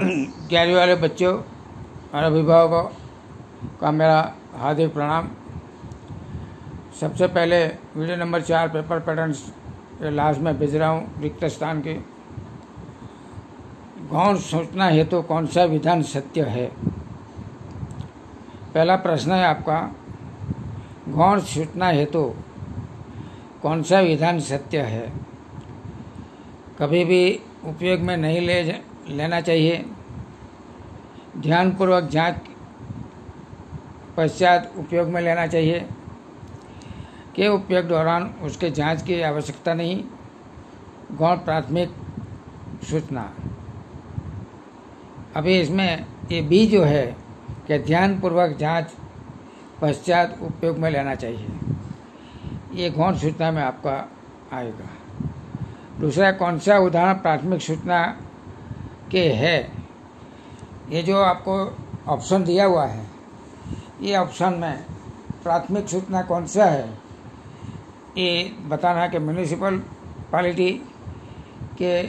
प्यारे वाले बच्चों और अभिभावकों का मेरा हार्दिक प्रणाम। सबसे पहले वीडियो नंबर 4 पेपर पैटर्न्स के लास्ट में भेज रहा हूँ रिक्त स्थान के। गौण सूचना हेतु कौन सा विधान सत्य है? पहला प्रश्न है आपका, गौण सूचना हेतु कौन सा विधान सत्य है? कभी भी उपयोग में नहीं लेना चाहिए। ध्यानपूर्वक जांच पश्चात उपयोग में लेना चाहिए। के उपयोग दौरान उसके जांच की आवश्यकता नहीं। गौण प्राथमिक सूचना। अभी इसमें ये बी जो है कि ध्यानपूर्वक जांच पश्चात उपयोग में लेना चाहिए, ये गौण सूचना में आपका आएगा। दूसरा, कौन सा उदाहरण प्राथमिक सूचना के है? ये जो आपको ऑप्शन दिया हुआ है, ये ऑप्शन में प्राथमिक सूचना कौन सा है ये बताना है कि म्यूनिसिपैलिटी के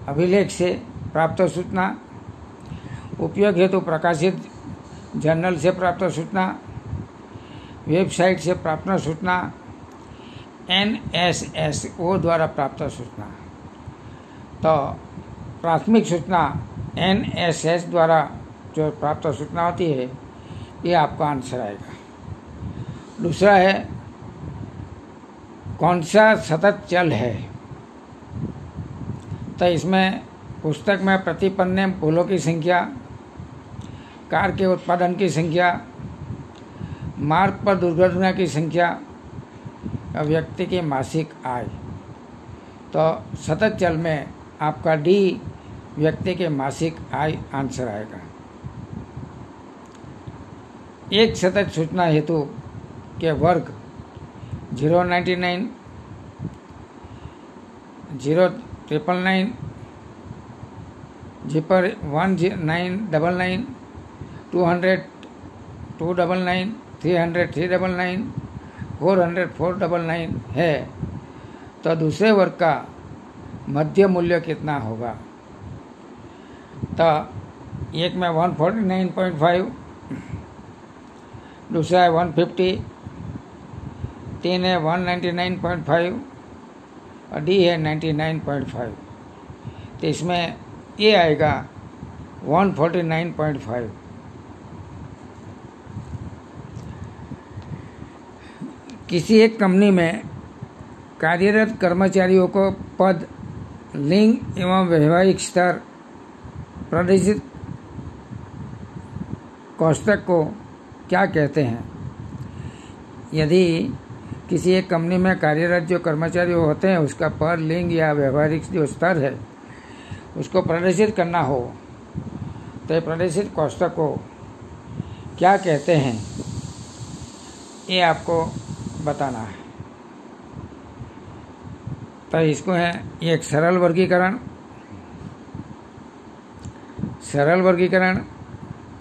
अभिलेख से प्राप्त सूचना, उपयोग हेतु प्रकाशित जर्नल से प्राप्त सूचना, वेबसाइट से प्राप्त सूचना, NSSO द्वारा प्राप्त सूचना। तो प्राथमिक सूचना NSS द्वारा जो प्राप्त सूचना होती है, ये आपका आंसर आएगा। दूसरा है, कौन सा सतत चल है? तो इसमें पुस्तक में प्रति पन्ने फूलों की संख्या, कार के उत्पादन की संख्या, मार्ग पर दुर्घटना की संख्या, व्यक्ति की मासिक आय। तो सतत चल में आपका डी व्यक्ति के मासिक आय आंसर आएगा। एक सतत सूचना हेतु के वर्ग 099, 0999, जिपर 1999, 200, 299, 300, 399, 400, 499 है। तो दूसरे वर्ग का मध्य मूल्य कितना होगा? तो एक में 149.5, दूसरा है 150, तीन है 199.5 और डी है 99.5। तो इसमें ये आएगा 149.5। किसी एक कंपनी में कार्यरत कर्मचारियों को पद, लिंग एवं वैवाहिक स्तर प्रदर्शित कोष्ठक को क्या कहते हैं? यदि किसी एक कंपनी में कार्यरत जो कर्मचारी होते हैं उसका पद, लिंग या व्यवहारिक जो स्तर है उसको प्रदर्शित करना हो तो प्रदर्शित कोष्ठक को क्या कहते हैं, ये आपको बताना है। तो इसको है एक सरल वर्गीकरण,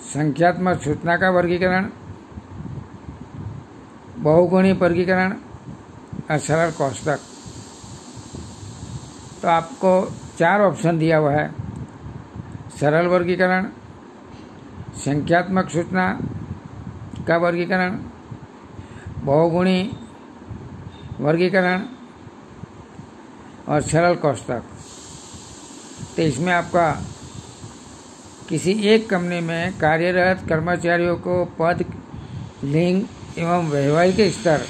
संख्यात्मक सूचना का वर्गीकरण, बहुगुणी वर्गीकरण और सरल कोष्ठक। तो आपको 4 ऑप्शन दिया हुआ है: सरल वर्गीकरण, संख्यात्मक सूचना का वर्गीकरण, बहुगुणी वर्गीकरण और सरल कोष्ठक। तो इसमें आपका किसी एक कंपनी में कार्यरत कर्मचारियों को पद, लिंग एवं वैवाहिक स्तर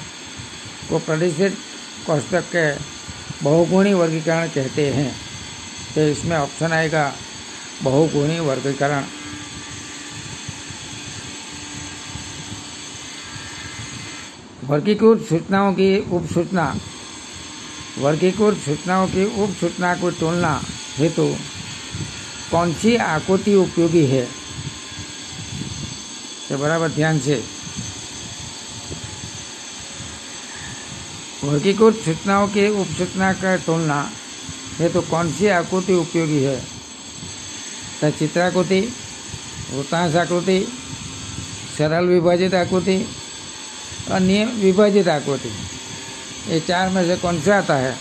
को प्रदर्शित कोष्ठक के बहुगुणी वर्गीकरण कहते हैं। तो इसमें ऑप्शन आएगा बहुगुणी वर्गीकरण। वर्गीकृत सूचनाओं की उपसूचना, वर्गीकृत सूचनाओं की उपसूचना को तुलना हेतु कौन सी आकृति उपयोगी है? तो बराबर ध्यान से, वर्गीकृत सूचनाओं की उपसूचना का तुलना हेतु कौन सी आकृति उपयोगी है? तो चित्राकृति, वृत्तांश आकृति, सरल विभाजित आकृति और नियम विभाजित आकृति। ये 4 में से कौन सा आता है?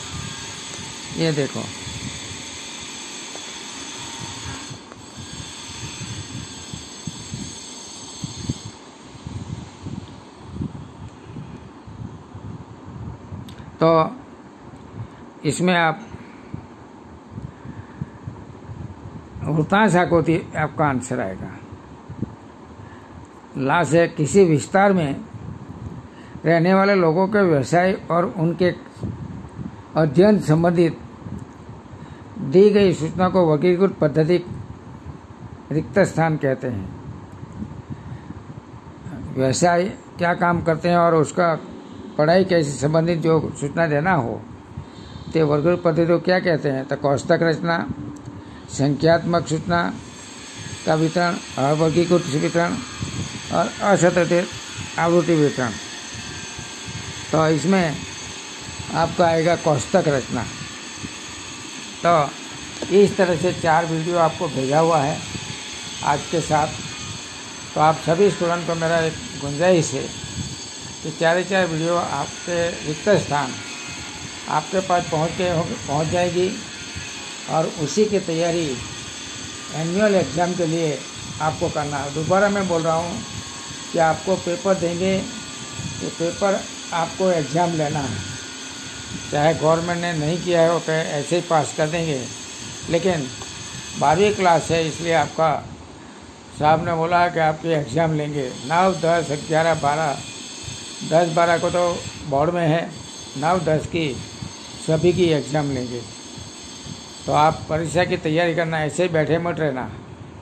ये देखो, तो इसमें आप हुताशा होती आपका आंसर आएगा। लास्ट है, किसी विस्तार में रहने वाले लोगों के व्यवसाय और उनके अध्ययन संबंधित दी गई सूचना को वर्गीकृत पद्धति रिक्त स्थान कहते हैं। व्यवसाय क्या काम करते हैं और उसका पढ़ाई कैसे संबंधित जो सूचना देना हो तो वर्गीकृत पद्धति को क्या कहते हैं? तो कोष्ठक रचना, संख्यात्मक सूचना का वितरण, अवर्गीकृत वितरण और असंतुलित आवृत्ति वितरण। तो इसमें आपका आएगा कोष्ठक रचना। तो इस तरह से 4 वीडियो आपको भेजा हुआ है आज के साथ। तो आप सभी स्टूडेंट को मेरा एक गुंजाइश है कि 4 वीडियो आपके रिक्त स्थान आपके पास पहुंच जाएगी और उसी की तैयारी एनुअल एग्ज़ाम के लिए आपको करना है। दोबारा मैं बोल रहा हूँ कि आपको पेपर देंगे, ये पेपर आपको एग्ज़ाम लेना है। चाहे गवर्नमेंट ने नहीं किया है वो ऐसे ही पास कर देंगे, लेकिन 12वीं क्लास है इसलिए आपका साहब ने बोला कि आपके एग्ज़ाम लेंगे। 9, 10, 11, 12, 10, 12 को तो बोर्ड में है, 9, 10 की सभी की एग्ज़ाम लेंगे। तो आप परीक्षा की तैयारी करना, ऐसे ही बैठे मत रहना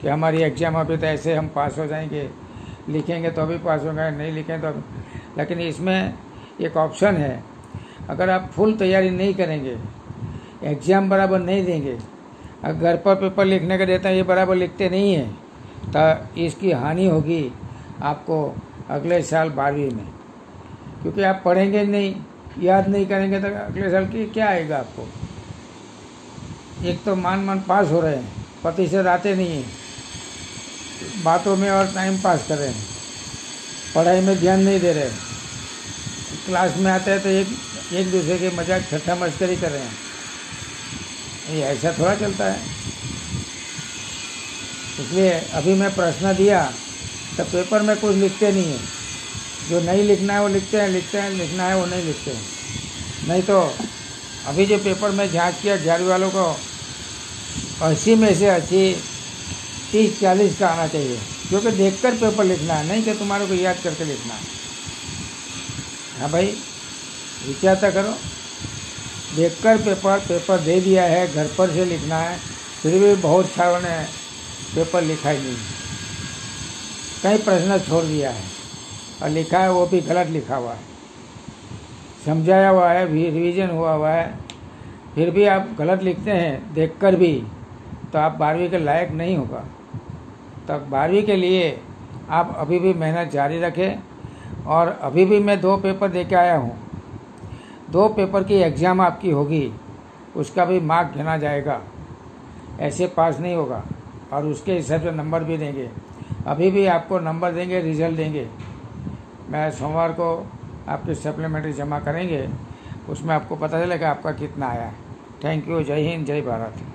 कि हमारी एग्ज़ाम अभी तो ऐसे हम पास हो जाएंगे, लिखेंगे तो अभी पास होंगे, नहीं लिखें तो अभी। लेकिन इसमें एक ऑप्शन है, अगर आप फुल तैयारी नहीं करेंगे, एग्ज़ाम बराबर नहीं देंगे, अगर घर पर पेपर लिखने का देते हैं ये बराबर लिखते नहीं हैं, तो इसकी हानि होगी आपको अगले साल 12वीं में, क्योंकि आप पढ़ेंगे नहीं, याद नहीं करेंगे तो अगले साल की क्या आएगा आपको। एक तो मान पास हो रहे हैं, प्रतिशत आते नहीं हैं, बातों में और टाइम पास कर रहे हैं, पढ़ाई में ध्यान नहीं दे रहे, क्लास में आते हैं तो एक दूसरे के मजाक ठट्ठा मस्करी कर रहे हैं। ये ऐसा थोड़ा चलता है। इसलिए अभी मैं प्रश्न दिया तो पेपर में कुछ लिखते नहीं है, जो नहीं लिखना है वो लिखते हैं, लिखना है वो नहीं लिखते हैं। नहीं तो अभी जो पेपर में जांच किया 11वीं वालों को 80 में से 30-40 का आना चाहिए, क्योंकि देखकर पेपर लिखना है, नहीं कि तुम्हारे को याद करके लिखना है। हाँ भाई, विचार तो करो। देखकर पेपर दे दिया है, घर पर से लिखना है, फिर भी बहुत सारों ने पेपर लिखा ही नहीं, कई प्रश्न छोड़ दिया है और लिखा है वो भी गलत लिखा हुआ है, समझाया हुआ है, रिवीजन हुआ है, फिर भी आप गलत लिखते हैं देखकर भी, तो आप 12वीं के लायक नहीं होगा। तो 12वीं के लिए आप अभी भी मेहनत जारी रखें। और अभी भी मैं 2 पेपर दे के आया हूँ, 2 पेपर की एग्ज़ाम आपकी होगी, उसका भी मार्क गिना जाएगा, ऐसे पास नहीं होगा और उसके हिसाब से नंबर भी देंगे। अभी भी आपको नंबर देंगे, रिजल्ट देंगे। मैं सोमवार को आपकी सप्लीमेंट्री जमा करेंगे, उसमें आपको पता चलेगा आपका कितना आया है। Thank you. जय हिंद, जय भारत।